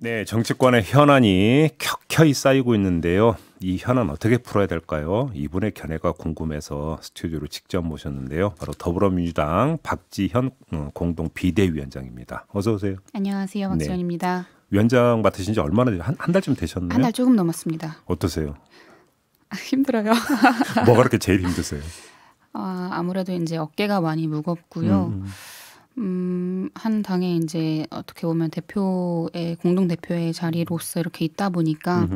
네, 정치권의 현안이 켜켜이 쌓이고 있는데요. 이 현안 어떻게 풀어야 될까요? 이분의 견해가 궁금해서 스튜디오로 직접 모셨는데요. 바로 더불어민주당 박지현 공동 비대위원장입니다. 어서 오세요. 안녕하세요. 박지현입니다. 네. 위원장 맡으신 지 얼마나 한 달쯤 되셨나요? 한 달 조금 넘었습니다. 어떠세요? 힘들어요. 뭐가 그렇게 제일 힘드세요? 아무래도 이제 어깨가 많이 무겁고요. 한 당에 이제 어떻게 보면 공동 대표의 자리로서 이렇게 있다 보니까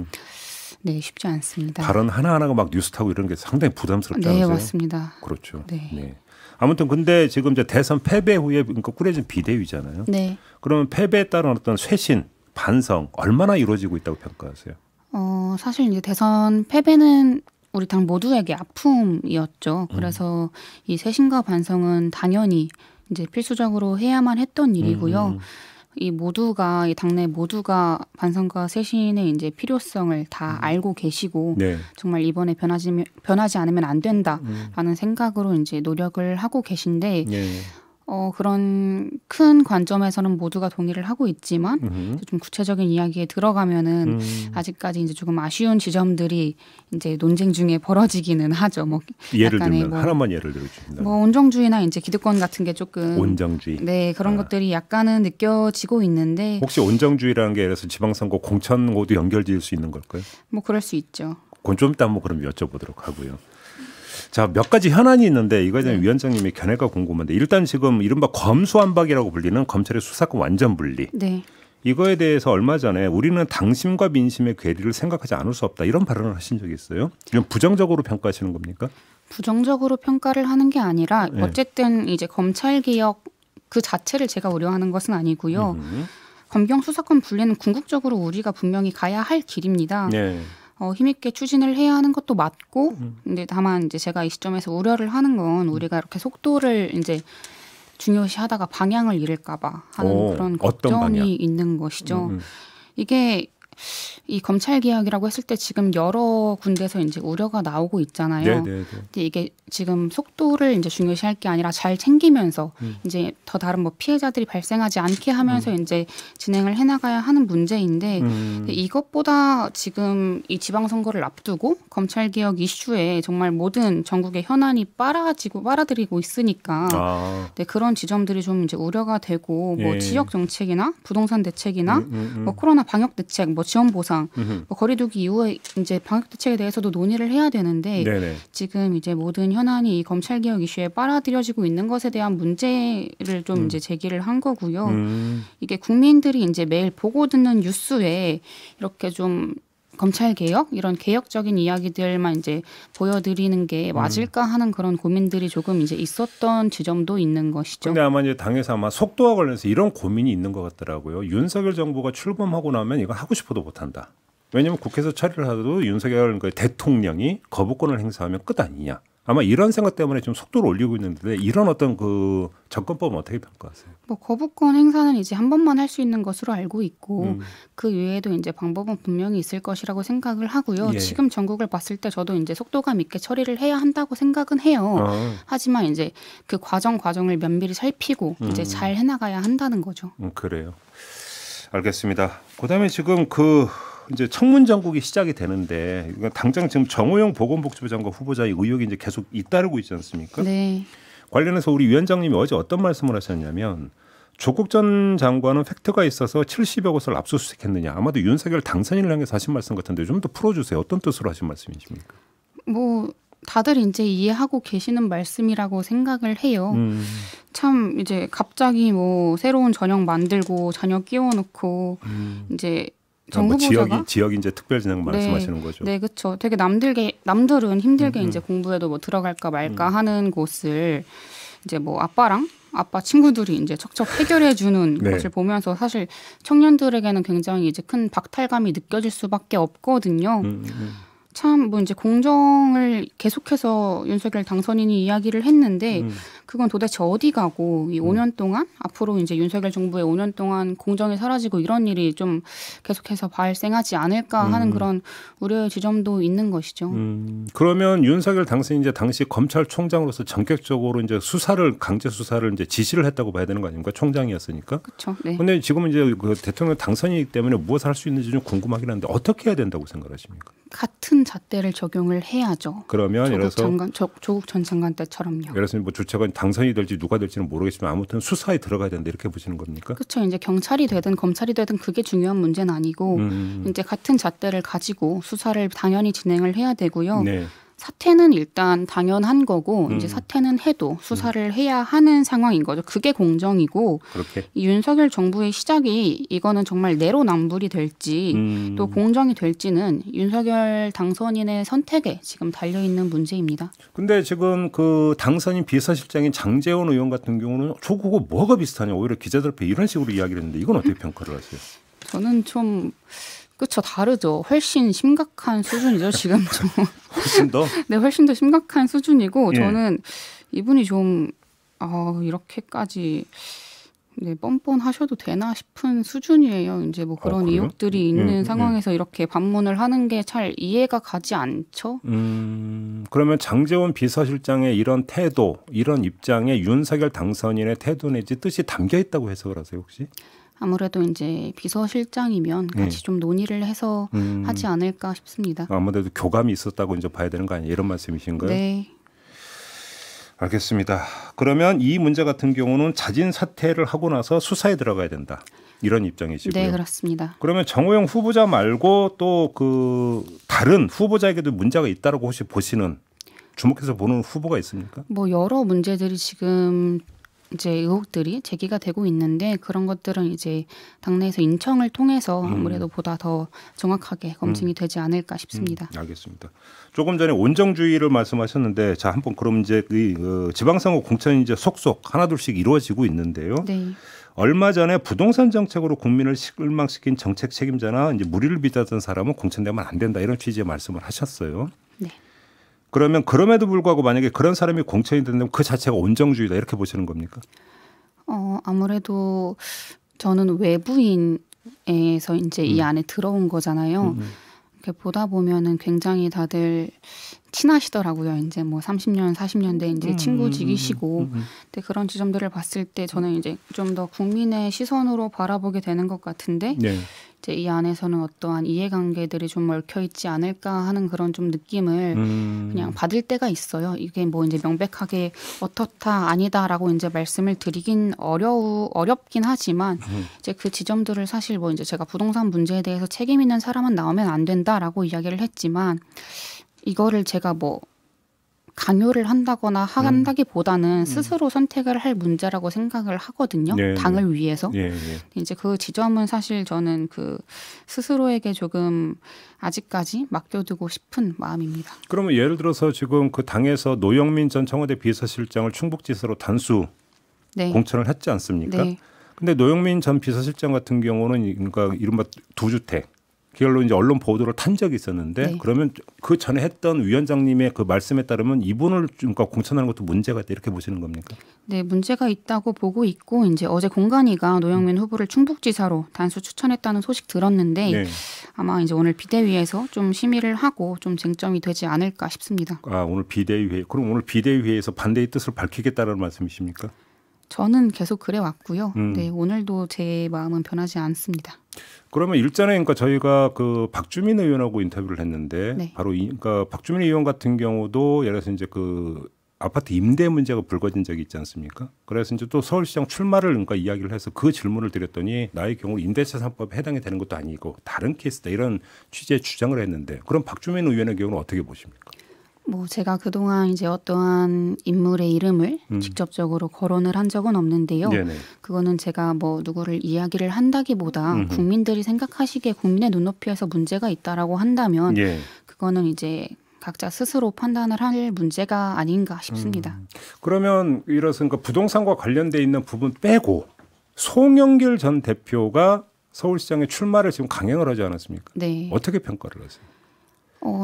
네, 쉽지 않습니다. 발언 하나하나가 막 뉴스 타고 이런 게 상당히 부담스럽지 않으세요? 네, 맞습니다. 그렇죠. 네. 네. 아무튼 근데 지금 이제 대선 패배 후에 꾸려진 비대위잖아요. 네. 그러면 패배에 따른 어떤 쇄신, 반성 얼마나 이루어지고 있다고 평가하세요? 사실 이제 대선 패배는 우리 당 모두에게 아픔이었죠. 그래서 이 쇄신과 반성은 당연히 이제 필수적으로 해야만 했던 일이고요. 이 당내 모두가 반성과 쇄신의 이제 필요성을 다 알고 계시고 네. 정말 이번에 변하지 않으면 안 된다라는 생각으로 이제 노력을 하고 계신데 네. 그런 큰 관점에서는 모두가 동의를 하고 있지만 좀 구체적인 이야기에 들어가면은 아직까지 이제 조금 아쉬운 지점들이 이제 논쟁 중에 벌어지기는 하죠. 뭐 예를 들면 하나만 예를 들어주신다. 뭐 온정주의나 이제 기득권 같은 게 조금 온정주의. 네, 그런 것들이 약간은 느껴지고 있는데 혹시 온정주의라는 게 예를 들어서 지방선거 공천과도 연결지을 수 있는 걸까요? 뭐 그럴 수 있죠. 그건 좀 이따 한번 그럼 여쭤보도록 하고요. 자, 몇 가지 현안이 있는데 이거에 대한 위원장님의 견해가 궁금한데 일단 지금 이른바 검수완박이라고 불리는 검찰의 수사권 완전 분리. 네. 이거에 대해서 얼마 전에 우리는 당심과 민심의 괴리를 생각하지 않을 수 없다 이런 발언을 하신 적이 있어요. 이건 부정적으로 평가하시는 겁니까? 부정적으로 평가를 하는 게 아니라 어쨌든 이제 검찰 개혁 그 자체를 제가 우려하는 것은 아니고요. 검경 수사권 분리는 궁극적으로 우리가 분명히 가야 할 길입니다. 네. 힘있게 추진을 해야 하는 것도 맞고, 근데 다만 이제 제가 이 시점에서 우려를 하는 건 우리가 이렇게 속도를 이제 중요시하다가 방향을 잃을까봐 하는 그런 걱정이 있는 것이죠. 이게 이 검찰 개혁이라고 했을 때 지금 여러 군데서 이제 우려가 나오고 있잖아요. 근데 이게 지금 속도를 이제 중요시할 게 아니라 잘 챙기면서 이제 더 다른 뭐 피해자들이 발생하지 않게 하면서 이제 진행을 해나가야 하는 문제인데 이것보다 지금 이 지방선거를 앞두고 검찰 개혁 이슈에 정말 모든 전국의 현안이 빨아들이고 있으니까 네, 그런 지점들이 좀 이제 우려가 되고 뭐 지역 정책이나 부동산 대책이나 뭐 코로나 방역 대책, 뭐 지원 보상, 뭐 거리두기 이후에 이제 방역 대책에 대해서도 논의를 해야 되는데 지금 이제 모든 현안이 이 검찰 개혁 이슈에 빨아들여지고 있는 것에 대한 문제를 좀 이제 제기를 한 거고요. 이게 국민들이 이제 매일 보고 듣는 뉴스에 이렇게 좀 검찰 개혁 이런 개혁적인 이야기들만 이제 보여드리는 게 맞을까 하는 그런 고민들이 조금 이제 있었던 지점도 있는 것이죠. 근데 아마 이제 당에서 아마 속도와 관련해서 이런 고민이 있는 것 같더라고요. 윤석열 정부가 출범하고 나면 이거 하고 싶어도 못한다. 왜냐하면 국회에서 처리를 하도 윤석열 대통령이 거부권을 행사하면 끝 아니냐. 아마 이런 생각 때문에 좀 속도를 올리고 있는데 이런 어떤 그 접근법은 어떻게 평가하세요? 뭐 거부권 행사는 이제 한 번만 할 수 있는 것으로 알고 있고 그 외에도 이제 방법은 분명히 있을 것이라고 생각을 하고요. 지금 전국을 봤을 때 저도 이제 속도감 있게 처리를 해야 한다고 생각은 해요. 하지만 이제 그 과정을 면밀히 살피고 이제 잘 해나가야 한다는 거죠. 그래요. 알겠습니다. 그다음에 지금 이제 청문 정국이 시작이 되는데 당장 지금 정호영 보건복지부 장관 후보자의 의혹이 이제 계속 잇따르고 있지 않습니까? 네. 관련해서 우리 위원장님이 어제 어떤 말씀을 하셨냐면 조국 전 장관은 팩트가 있어서 70여 곳을 압수수색했느냐. 아마도 윤석열 당선인을 향해서 하신 말씀 같은데 좀 더 풀어주세요. 어떤 뜻으로 하신 말씀이십니까? 뭐 다들 이제 이해하고 계시는 말씀이라고 생각을 해요. 참 이제 갑자기 뭐 새로운 전형 만들고 자녀 끼워놓고 이제 정 후보자가 지역이 이제 특별진흥 말씀하시는 거죠. 네, 그렇죠. 되게 남들은 힘들게 이제 공부에도 뭐 들어갈까 말까 하는 곳을 이제 뭐 아빠 친구들이 이제 척척 해결해주는 것을 보면서 사실 청년들에게는 굉장히 이제 큰 박탈감이 느껴질 수밖에 없거든요. 참 뭐 이제 공정을 계속해서 윤석열 당선인이 이야기를 했는데 그건 도대체 어디 가고 이 5년 동안 앞으로 이제 윤석열 정부의 5년 동안 공정이 사라지고 이런 일이 좀 계속해서 발생하지 않을까 하는 그런 우려의 지점도 있는 것이죠. 그러면 윤석열 당선인 이제 당시 검찰총장으로서 전격적으로 이제 수사를 강제 수사를 이제 지시를 했다고 봐야 되는 거 아닙니까? 총장이었으니까. 그렇죠. 네. 근데 지금은 이제 그 대통령 당선이기 때문에 무엇을 할 수 있는지 좀 궁금하긴 한데 어떻게 해야 된다고 생각하십니까? 같은 잣대를 적용을 해야죠. 그러면 조국 전 장관 때처럼요. 예를 들어서 뭐 주체가 당선이 될지 누가 될지는 모르겠지만 아무튼 수사에 들어가야 된다 이렇게 보시는 겁니까? 그렇죠. 이제 경찰이 되든 검찰이 되든 그게 중요한 문제는 아니고 이제 같은 잣대를 가지고 수사를 당연히 진행을 해야 되고요. 네. 사퇴는 일단 당연한 거고 이제 사퇴는 해도 수사를 해야 하는 상황인 거죠. 그게 공정이고 그렇게? 이 윤석열 정부의 시작이 이거는 정말 내로남불이 될지 또 공정이 될지는 윤석열 당선인의 선택에 지금 달려있는 문제입니다. 근데 지금 그 당선인 비서실장인 장제원 의원 같은 경우는 조국하고 뭐가 비슷하냐 오히려 기자들 앞에 이런 식으로 이야기를 했는데 이건 어떻게 평가를 하세요? 저는 좀 그렇죠. 다르죠. 훨씬 심각한 수준이죠. 지금 좀. 훨씬 더? 네, 훨씬 더 심각한 수준이고 예. 저는 이분이 좀 이렇게까지 네, 뻔뻔하셔도 되나 싶은 수준이에요. 이제 뭐 그런 의혹들이 있는 상황에서 이렇게 반문을 하는 게 잘 이해가 가지 않죠. 그러면 장제원 비서실장의 이런 태도, 이런 입장에 윤석열 당선인의 태도 내지 뜻이 담겨 있다고 해석을 하세요, 혹시? 아무래도 이제 비서실장이면 같이 좀 논의를 해서 하지 않을까 싶습니다. 아무래도 교감이 있었다고 이제 봐야 되는 거 아니에요? 이런 말씀이신가요? 네. 알겠습니다. 그러면 이 문제 같은 경우는 자진 사퇴를 하고 나서 수사에 들어가야 된다. 이런 입장이시고요. 네, 그렇습니다. 그러면 정호영 후보자 말고 또 그 다른 후보자에게도 문제가 있다라고 혹시 보시는 주목해서 보는 후보가 있습니까? 뭐 여러 문제들이 지금 이제 의혹들이 제기가 되고 있는데 그런 것들은 이제 당내에서 인청을 통해서 아무래도 보다 더 정확하게 검증이 되지 않을까 싶습니다. 알겠습니다. 조금 전에 온정주의를 말씀하셨는데 자 한번 그럼 이제 지방선거 공천이 이제 속속 하나둘씩 이루어지고 있는데요. 네. 얼마 전에 부동산 정책으로 국민을 실망시킨 정책 책임자나 이제 무리를 빚었던 사람은 공천되면 안 된다 이런 취지의 말씀을 하셨어요. 네. 그러면 그럼에도 불구하고 만약에 그런 사람이 공천이 된다면 그 자체가 온정주의다 이렇게 보시는 겁니까? 아무래도 저는 외부인에서 이제 이 안에 들어온 거잖아요. 이렇게 보다 보면은 굉장히 다들 친하시더라고요. 이제 뭐 30년, 40년 대 이제 친구직이시고, 근데 그런 지점들을 봤을 때 저는 이제 좀 더 국민의 시선으로 바라보게 되는 것 같은데, 네. 이제 이 안에서는 어떠한 이해관계들이 좀 얽혀 있지 않을까 하는 그런 좀 느낌을 그냥 받을 때가 있어요. 이게 뭐 이제 명백하게 어떻다 아니다라고 이제 말씀을 드리긴 어렵긴 하지만 이제 그 지점들을 사실 뭐 이제 제가 부동산 문제에 대해서 책임 있는 사람은 나오면 안 된다라고 이야기를 했지만 이거를 제가 뭐 강요를 한다거나 한다기보다는 스스로 선택을 할 문제라고 생각을 하거든요. 네, 당을 위해서. 네. 이제 그 지점은 사실 저는 그 스스로에게 조금 아직까지 맡겨두고 싶은 마음입니다. 그러면 예를 들어서 지금 그 당에서 노영민 전 청와대 비서실장을 충북지사로 단수 네. 공천을 했지 않습니까? 네. 근데 노영민 전 비서실장 같은 경우는 그러니까 이른바 두주택 그걸로 이제 언론 보도를 탄 적이 있었는데 네. 그러면 그 전에 했던 위원장님의 그 말씀에 따르면 이분을 그러니까 공천하는 것도 문제가 있다 이렇게 보시는 겁니까? 네, 문제가 있다고 보고 있고 이제 어제 공관위가 노영민 후보를 충북지사로 단수 추천했다는 소식 들었는데 네. 아마 이제 오늘 비대위에서 좀 심의를 하고 좀 쟁점이 되지 않을까 싶습니다. 오늘 비대위회 그럼 오늘 비대위회에서 반대의 뜻을 밝히겠다는 말씀이십니까? 저는 계속 그래 왔고요. 네, 오늘도 제 마음은 변하지 않습니다. 그러면 일전에 그러니까 저희가 그 박주민 의원하고 인터뷰를 했는데 네. 바로 그러니까 박주민 의원 같은 경우도 예를 들어서 이제 그 아파트 임대 문제가 불거진 적이 있지 않습니까? 그래서 이제 또 서울시장 출마를 그러니까 이야기를 해서 그 질문을 드렸더니 나의 경우 임대차 3법에 해당이 되는 것도 아니고 다른 케이스다 이런 취지의 주장을 했는데 그럼 박주민 의원의 경우는 어떻게 보십니까? 뭐 제가 그동안 이제 어떠한 인물의 이름을 직접적으로 거론을 한 적은 없는데요. 네네. 그거는 제가 뭐 누구를 이야기를 한다기보다 국민들이 생각하시기에 국민의 눈높이에서 문제가 있다라고 한다면 예. 그거는 이제 각자 스스로 판단을 할 문제가 아닌가 싶습니다. 그러면 이래서 그러니까 부동산과 관련돼 있는 부분 빼고 송영길 전 대표가 서울시장에 출마를 지금 강행을 하지 않았습니까? 네. 어떻게 평가를 하세요?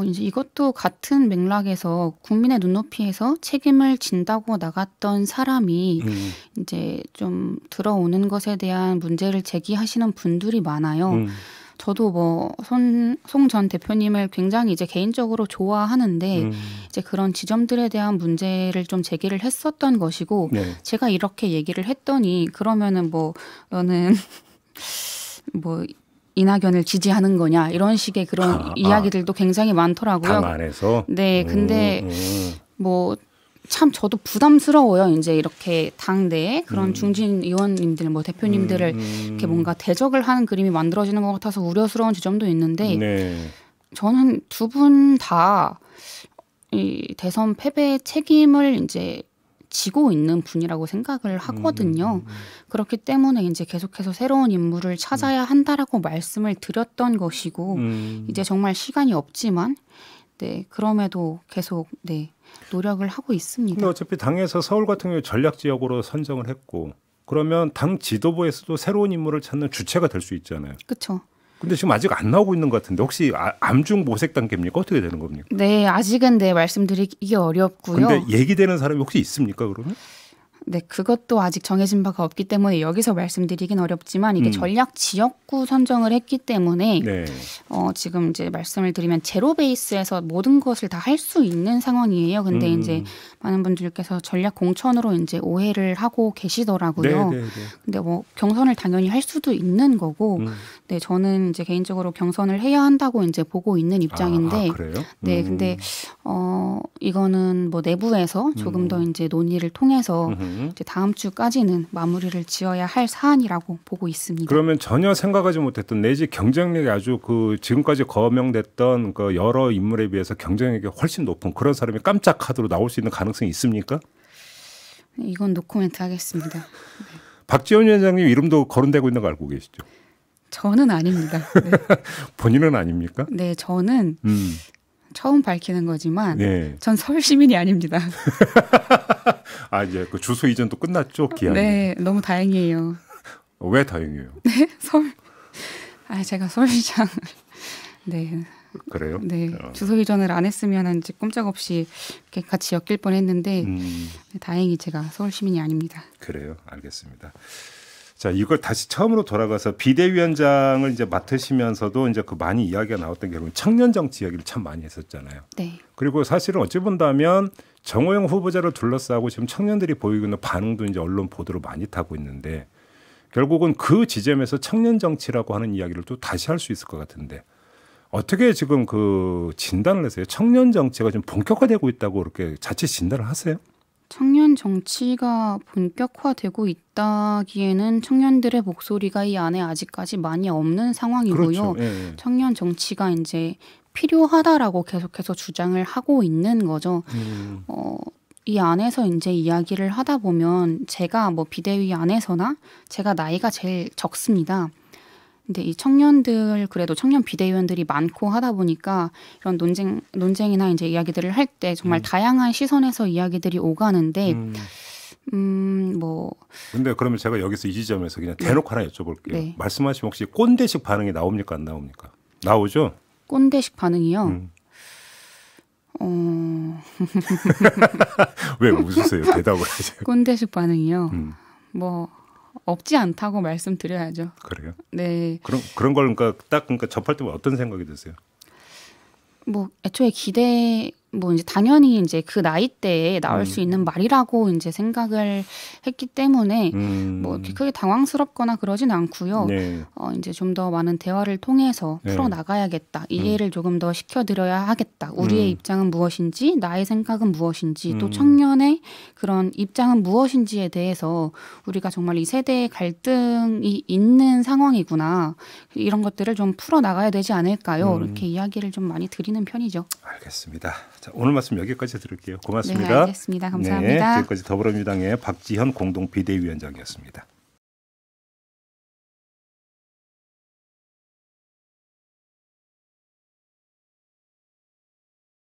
이제 이것도 같은 맥락에서 국민의 눈높이에서 책임을 진다고 나갔던 사람이 이제 좀 들어오는 것에 대한 문제를 제기하시는 분들이 많아요. 저도 뭐 송 전 대표님을 굉장히 이제 개인적으로 좋아하는데 이제 그런 지점들에 대한 문제를 좀 제기를 했었던 것이고 네. 제가 이렇게 얘기를 했더니 그러면은 뭐 너는 뭐 이낙연을 지지하는 거냐 이런 식의 그런 이야기들도 굉장히 많더라고요. 당 안에서. 네, 근데 뭐 참 저도 부담스러워요. 이제 이렇게 당 내에 그런 중진 의원님들, 뭐 대표님들을 이렇게 뭔가 대적을 하는 그림이 만들어지는 것 같아서 우려스러운 지점도 있는데 네. 저는 두 분 다 이 대선 패배의 책임을 이제 지고 있는 분이라고 생각을 하거든요. 그렇기 때문에 이제 계속해서 새로운 인물을 찾아야 한다라고 말씀을 드렸던 것이고 이제 정말 시간이 없지만 네, 그럼에도 계속 네, 노력을 하고 있습니다. 근데 어차피 당에서 서울 같은 경우에 전략 지역으로 선정을 했고 그러면 당 지도부에서도 새로운 인물을 찾는 주체가 될 수 있잖아요. 그렇죠. 근데 지금 아직 안 나오고 있는 것 같은데 혹시 암중 모색 단계입니까? 어떻게 되는 겁니까? 네, 아직은 네, 말씀드리기 어렵고요. 근데 얘기되는 사람이 혹시 있습니까, 그러면? 네, 그것도 아직 정해진 바가 없기 때문에 여기서 말씀드리긴 어렵지만 이게 전략 지역구 선정을 했기 때문에 네. 지금 이제 말씀을 드리면 제로 베이스에서 모든 것을 다 할 수 있는 상황이에요. 근데 이제 많은 분들께서 전략 공천으로 이제 오해를 하고 계시더라고요. 네, 네, 네. 근데 뭐 경선을 당연히 할 수도 있는 거고, 네, 저는 이제 개인적으로 경선을 해야 한다고 이제 보고 있는 입장인데, 그래요? 네, 근데 이거는 뭐 내부에서 조금 더 이제 논의를 통해서 이제 다음 주까지는 마무리를 지어야 할 사안이라고 보고 있습니다. 그러면 전혀 생각하지 못했던 내지 경쟁력이 아주 그 지금까지 거명됐던 그 여러 인물에 비해서 경쟁력이 훨씬 높은 그런 사람이 깜짝 카드로 나올 수 있는 가능성이 있습니까? 네, 이건 노코멘트 하겠습니다. 네. 박지원 위원장님 이름도 거론되고 있는 거 알고 계시죠? 저는 아닙니다. 네. 본인은 아닙니까? 네, 저는 처음 밝히는 거지만 네. 전 서울 시민이 아닙니다. 아 이제 그 주소 이전도 끝났죠, 기한이. 네, 너무 다행이에요. 왜 다행이에요? 네, 서울. 제가 서울시장을 네. 그래요? 네, 주소 이전을 안 했으면 이제 꼼짝없이 이렇게 같이 엮일 뻔했는데 다행히 제가 서울 시민이 아닙니다. 그래요, 알겠습니다. 자, 이걸 다시 처음으로 돌아가서 비대위원장을 이제 맡으시면서도 이제 그 많이 이야기가 나왔던 게 청년 정치 이야기를 참 많이 했었잖아요. 네. 그리고 사실은 어찌 본다면 정호영 후보자를 둘러싸고 지금 청년들이 보이고 있는 반응도 이제 언론 보도로 많이 타고 있는데 결국은 그 지점에서 청년 정치라고 하는 이야기를 또 다시 할 수 있을 것 같은데 어떻게 지금 그 진단을 하세요? 청년 정치가 좀 본격화되고 있다고 그렇게 자칫 진단을 하세요? 청년 정치가 본격화되고 있다기에는 청년들의 목소리가 이 안에 아직까지 많이 없는 상황이고요. 그렇죠. 예. 청년 정치가 이제 필요하다라고 계속해서 주장을 하고 있는 거죠. 이 안에서 이제 이야기를 하다 보면 제가 뭐 비대위 안에서나 제가 나이가 제일 적습니다. 근데 이 청년들 그래도 청년 비대위원들이 많고 하다 보니까 이런 논쟁이나 이제 이야기들을 할 때 정말 다양한 시선에서 이야기들이 오가는데 뭐 근데 그러면 제가 여기서 이 지점에서 그냥 대놓고 하나 여쭤볼게요. 네. 말씀하시면 혹시 꼰대식 반응이 나옵니까 안 나옵니까? 나오죠? 꼰대식 반응이요. 왜 웃으세요? 대답을 하세요. 꼰대식 반응이요. 뭐 없지 않다고 말씀드려야죠. 그래요? 네. 그런 걸 그러니까 접할 때마다 어떤 생각이 드세요? 뭐 애초에 뭐 이제 당연히 이제 그 나이대에 나올 수 있는 말이라고 이제 생각을 했기 때문에 뭐 이렇게 크게 당황스럽거나 그러진 않고요. 네. 이제 좀 더 많은 대화를 통해서 풀어 나가야겠다. 이해를 조금 더 시켜드려야 하겠다. 우리의 입장은 무엇인지, 나의 생각은 무엇인지, 또 청년의 그런 입장은 무엇인지에 대해서 우리가 정말 이 세대의 갈등이 있는 상황이구나. 이런 것들을 좀 풀어 나가야 되지 않을까요? 이렇게 이야기를 좀 많이 드리는 편이죠. 알겠습니다. 자, 오늘 말씀 여기까지 들을게요. 고맙습니다. 네, 알겠습니다. 감사합니다. 네, 지금까지 더불어민주당의 박지현 공동 비대위원장이었습니다.